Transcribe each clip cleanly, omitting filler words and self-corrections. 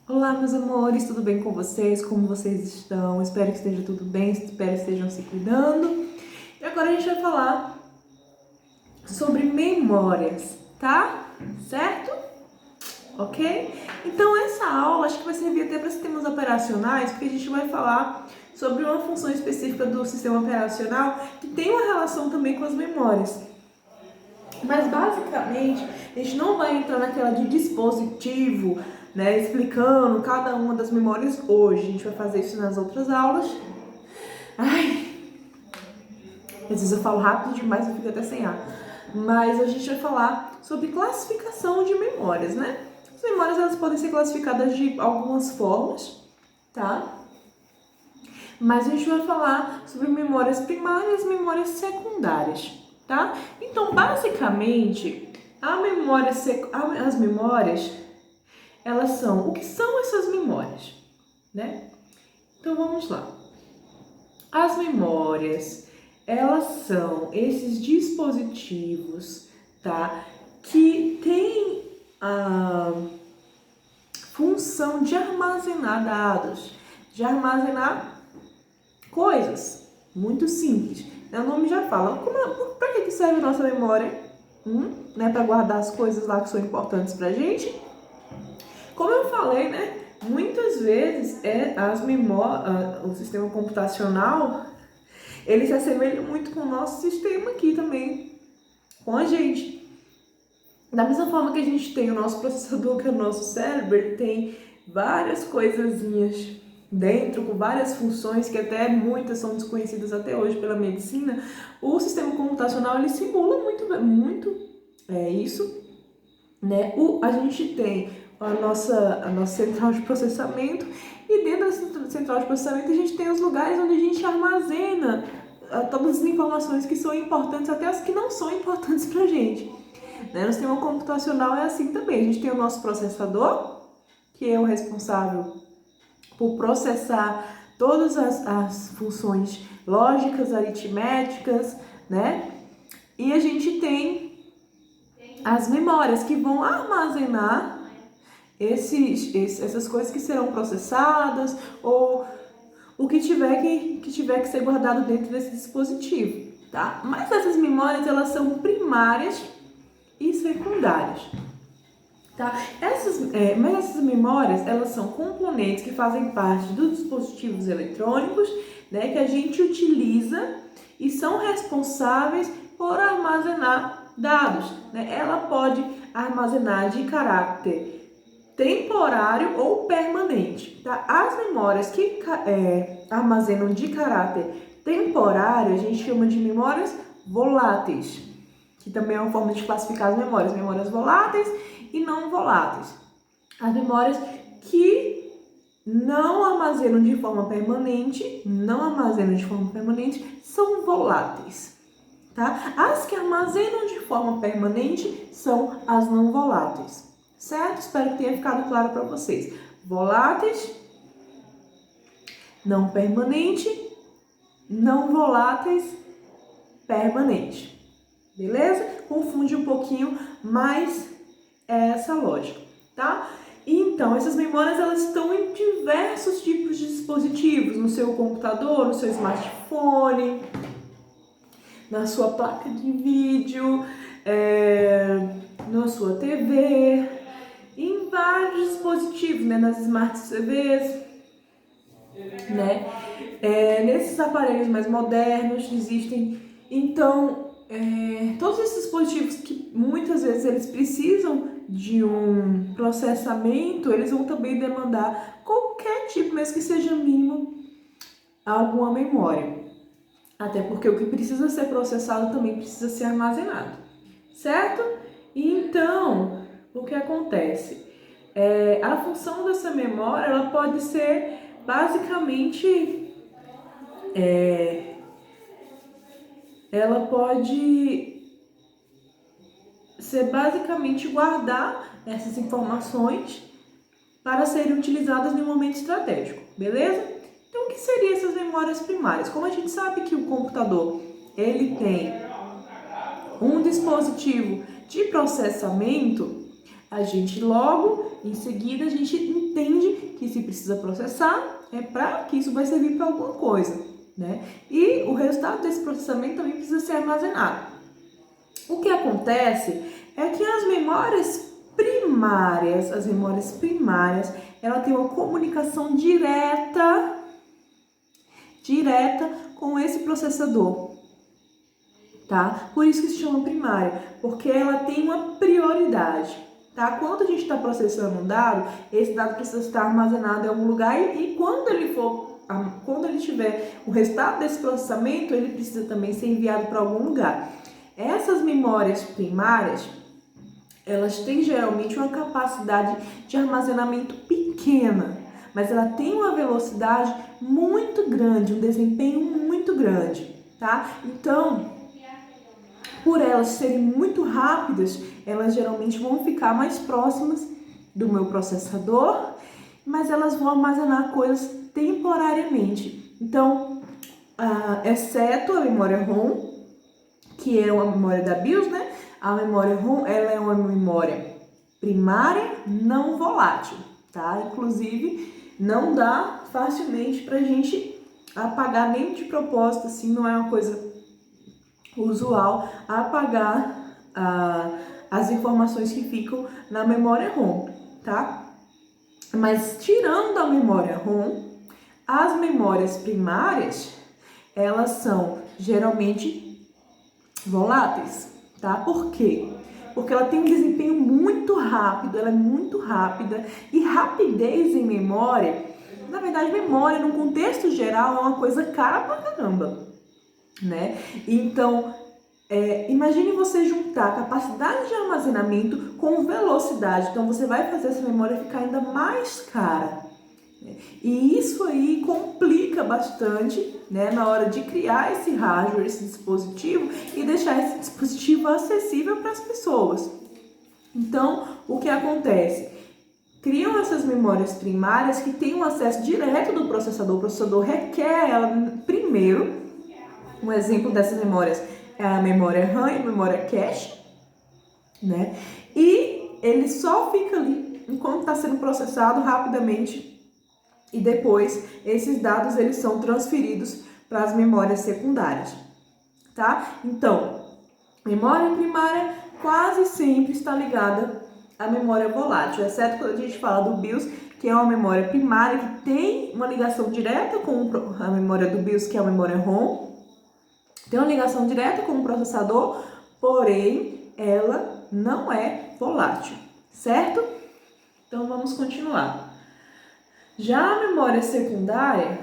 Olá, meus amores, tudo bem com vocês? Como vocês estão? Espero que esteja tudo bem, espero que estejam se cuidando. E agora a gente vai falar sobre memórias, tá? Certo? Ok? Então essa aula acho que vai servir até para sistemas operacionais, porque a gente vai falar sobre uma função específica do sistema operacional que tem uma relação também com as memórias. Mas basicamente a gente não vai entrar naquela de dispositivo, né, explicando cada uma das memórias hoje. A gente vai fazer isso nas outras aulas. Ai, às vezes eu falo rápido demais e fico até sem ar. Mas a gente vai falar sobre classificação de memórias, né? As memórias elas podem ser classificadas de algumas formas, tá? Mas a gente vai falar sobre memórias primárias e memórias secundárias, tá? Então, basicamente, as memórias, elas são... O que são essas memórias, né? Então, vamos lá. As memórias, elas são esses dispositivos, tá? Que têm a função de armazenar dados, de armazenar coisas muito simples. O nome já fala. Para que serve a nossa memória? Né? Para guardar as coisas lá que são importantes pra gente. Como eu falei, né? Muitas vezes o sistema computacional ele se assemelha muito com o nosso sistema aqui também, com a gente. Da mesma forma que a gente tem o nosso processador, que é o nosso cérebro, ele tem várias coisazinhas dentro, com várias funções, que até muitas são desconhecidas até hoje pela medicina. O sistema computacional, ele simula muito isso, né? A gente tem a nossa central de processamento, e dentro da central de processamento a gente tem os lugares onde a gente armazena todas as informações que são importantes, até as que não são importantes pra gente. Né? No sistema computacional é assim também. A gente tem o nosso processador, que é o responsável por processar todas as funções lógicas, aritméticas, né? E a gente tem as memórias, que vão armazenar essas coisas que serão processadas, ou o que tiver que ser guardado dentro desse dispositivo, tá? Mas essas memórias, elas são primárias e secundárias, tá? Mas essas memórias, elas são componentes que fazem parte dos dispositivos eletrônicos, né, que a gente utiliza e são responsáveis por armazenar dados, né? Ela pode armazenar de caráter temporário ou permanente, tá? As memórias que armazenam de caráter temporário, a gente chama de memórias voláteis, que também é uma forma de classificar as memórias voláteis e não voláteis. As memórias que não armazenam de forma permanente, são voláteis, tá? As que armazenam de forma permanente são as não voláteis, certo? Espero que tenha ficado claro para vocês. Voláteis, não permanente, não voláteis, permanente. Beleza? Confunde um pouquinho, mas é essa lógica, tá? Então, essas memórias, elas estão em diversos tipos de dispositivos, no seu computador, no seu smartphone, na sua placa de vídeo, na sua TV, em vários dispositivos, né? Nas Smart TVs, né? Nesses aparelhos mais modernos existem, então, todos esses dispositivos que muitas vezes eles precisam de um processamento, eles vão também demandar qualquer tipo, mesmo que seja mínimo, alguma memória. Até porque o que precisa ser processado também precisa ser armazenado, certo? Então, o que acontece? A função dessa memória, ela pode ser basicamente... ela pode ser basicamente guardar essas informações para serem utilizadas em um momento estratégico, beleza? Então, o que seriam essas memórias primárias? Como a gente sabe que o computador, ele tem um dispositivo de processamento, a gente logo, em seguida, a gente entende precisa processar, é para que isso vai servir para alguma coisa, né? E o resultado desse processamento também precisa ser armazenado. O que acontece é que as memórias primárias, ela tem uma comunicação direta com esse processador, tá? Por isso que se chama primária, porque ela tem uma prioridade, tá? Quando a gente está processando um dado, esse dado precisa estar armazenado em algum lugar e quando ele tiver o resultado desse processamento, ele precisa também ser enviado para algum lugar. Essas memórias primárias, elas têm geralmente uma capacidade de armazenamento pequena, mas ela tem uma velocidade muito grande, um desempenho muito grande, tá? Então, por elas serem muito rápidas, elas geralmente vão ficar mais próximas do meu processador, mas elas vão armazenar coisas temporariamente. Então, exceto a memória ROM, que é uma memória da BIOS, né? A memória ROM, ela é uma memória primária não volátil, tá? Inclusive, não dá facilmente pra gente apagar nem de propósito, assim, não é uma coisa usual apagar as informações que ficam na memória ROM, tá? Mas tirando a memória ROM, as memórias primárias, elas são geralmente voláteis, tá? Por quê? Porque ela tem um desempenho muito rápido, ela é muito rápida e rapidez em memória, na verdade, memória no contexto geral é uma coisa cara pra caramba, né? Então, imagine você juntar capacidade de armazenamento com velocidade, então você vai fazer essa memória ficar ainda mais cara. E isso aí complica bastante, né, na hora de criar esse hardware, esse dispositivo e deixar esse dispositivo acessível para as pessoas. Então, o que acontece? Criam essas memórias primárias que têm um acesso direto do processador. O processador requer ela primeiro. Um exemplo dessas memórias é a memória RAM e a memória cache, né? E ele só fica ali enquanto está sendo processado rapidamente. E depois, esses dados eles são transferidos para as memórias secundárias, tá? Então, memória primária quase sempre está ligada à memória volátil, exceto quando a gente fala do BIOS, que é uma memória primária que tem uma ligação direta com a memória do BIOS, que é a memória ROM, tem uma ligação direta com o processador, porém, ela não é volátil, certo? Então, vamos continuar. Já a memória secundária,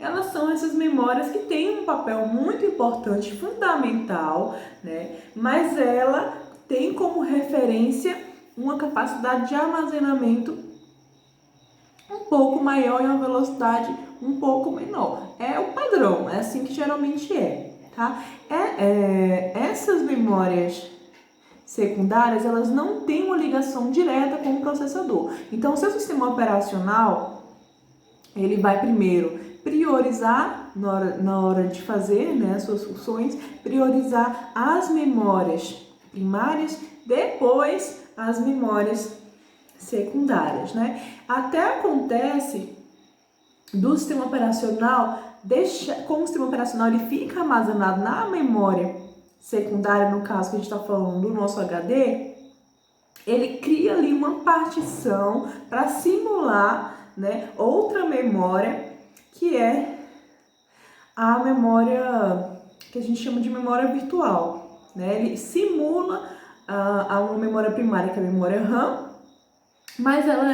elas são essas memórias que têm um papel muito importante, fundamental, né? Mas ela tem como referência uma capacidade de armazenamento um pouco maior e uma velocidade um pouco menor. É o padrão, é assim que geralmente é, tá? Essas memórias secundárias, elas não têm uma ligação direta com o processador. Então, o seu sistema operacional, ele vai primeiro priorizar, na hora de fazer, né, as suas funções, priorizar as memórias primárias, depois as memórias secundárias, né? Até acontece do sistema operacional, como o sistema operacional ele fica armazenado na memória secundária, no caso que a gente está falando do nosso HD, ele cria ali uma partição para simular, né, outra memória, que é a memória que a gente chama de memória virtual, né? Ele simula a uma memória primária, que é a memória RAM, mas ela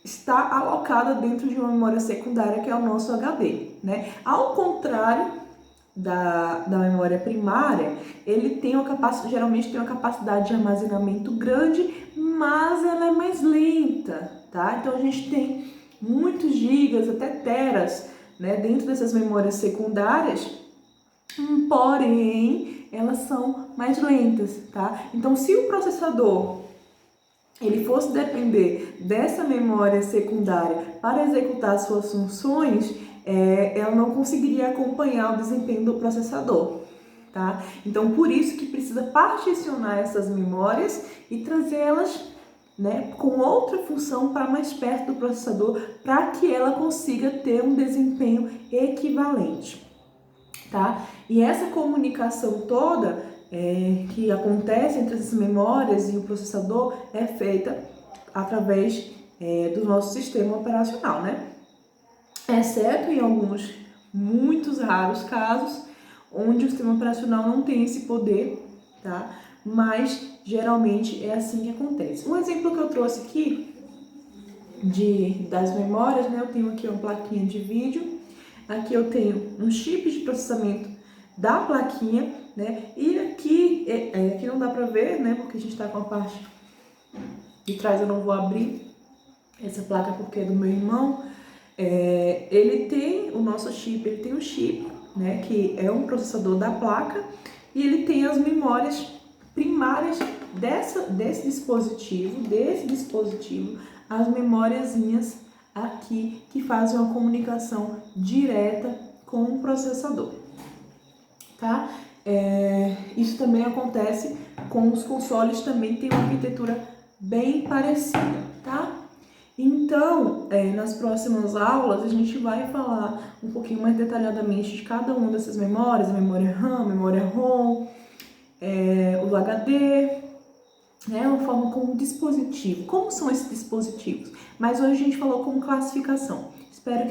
está alocada dentro de uma memória secundária, que é o nosso HD, né? Ao contrário da memória primária, ele tem geralmente tem uma capacidade de armazenamento grande, mas ela é mais lenta, tá? Então a gente tem muitos gigas, até teras, né, dentro dessas memórias secundárias, porém elas são mais lentas, tá? Então, se o processador ele fosse depender dessa memória secundária para executar suas funções, ela não conseguiria acompanhar o desempenho do processador, tá? Então, por isso que precisa particionar essas memórias e trazê-las, né, com outra função para mais perto do processador, para que ela consiga ter um desempenho equivalente, tá? E essa comunicação toda que acontece entre essas memórias e o processador é feita através do nosso sistema operacional, né? Exceto em alguns muitos raros casos onde o sistema operacional não tem esse poder, tá? Mas geralmente é assim que acontece. Um exemplo que eu trouxe aqui das memórias, né? Eu tenho aqui uma plaquinha de vídeo, aqui eu tenho um chip de processamento da plaquinha, né? E aqui, aqui não dá pra ver, né? Porque a gente tá com a parte de trás, eu não vou abrir essa placa porque é do meu irmão. Ele tem o nosso chip, ele tem um chip, né, que é um processador da placa, e ele tem as memórias primárias desse dispositivo, as memóriazinhas aqui que fazem uma comunicação direta com o processador, tá? Isso também acontece com os consoles, também tem uma arquitetura bem parecida, tá? Então, nas próximas aulas, a gente vai falar um pouquinho mais detalhadamente de cada uma dessas memórias, a memória RAM, a memória ROM, o HD, né, uma forma como dispositivo. Como são esses dispositivos? Mas hoje a gente falou como classificação. Espero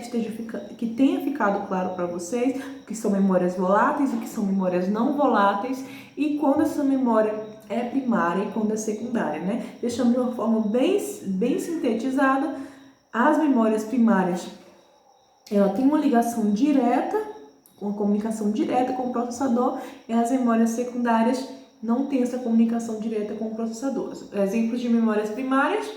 que tenha ficado claro para vocês o que são memórias voláteis, o que são memórias não voláteis e quando essa memória é primária e quando é secundária, né? Deixando de uma forma bem sintetizada, as memórias primárias, ela tem uma ligação direta, uma comunicação direta com o processador, e as memórias secundárias não têm essa comunicação direta com o processador. Exemplos de memórias primárias: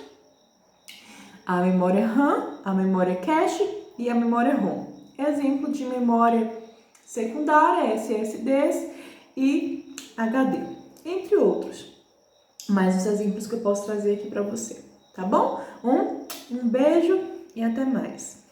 a memória RAM, a memória cache e a memória ROM. Exemplo de memória secundária, SSDs e HD, entre outros. Mais os exemplos que eu posso trazer aqui para você, tá bom? Um beijo e até mais.